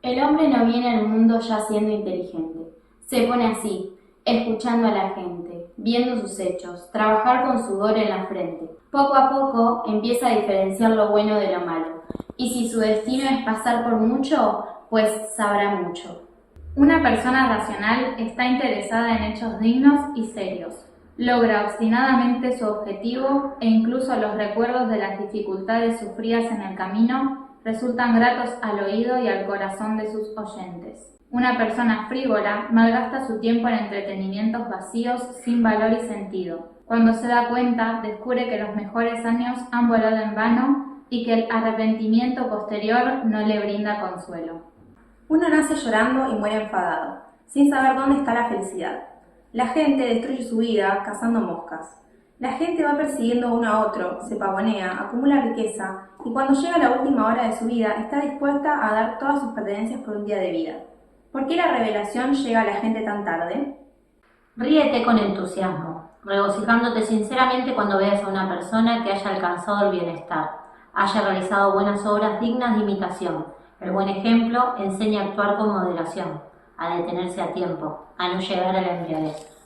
El hombre no viene al mundo ya siendo inteligente. Se pone así, escuchando a la gente, viendo sus hechos, trabajar con sudor en la frente. Poco a poco empieza a diferenciar lo bueno de lo malo, y si su destino es pasar por mucho, pues sabrá mucho. Una persona racional está interesada en hechos dignos y serios. Logra obstinadamente su objetivo e incluso los recuerdos de las dificultades sufridas en el camino resultan gratos al oído y al corazón de sus oyentes. Una persona frívola malgasta su tiempo en entretenimientos vacíos sin valor y sentido. Cuando se da cuenta, descubre que los mejores años han volado en vano y que el arrepentimiento posterior no le brinda consuelo. Uno nace llorando y muere enfadado, sin saber dónde está la felicidad. La gente destruye su vida cazando moscas. La gente va persiguiendo uno a otro, se pavonea, acumula riqueza y cuando llega la última hora de su vida está dispuesta a dar todas sus pertenencias por un día de vida. ¿Por qué la revelación llega a la gente tan tarde? Ríete con entusiasmo, regocijándote sinceramente cuando veas a una persona que haya alcanzado el bienestar, haya realizado buenas obras dignas de imitación. El buen ejemplo enseña a actuar con moderación, a detenerse a tiempo, a no llegar a la embriaguez.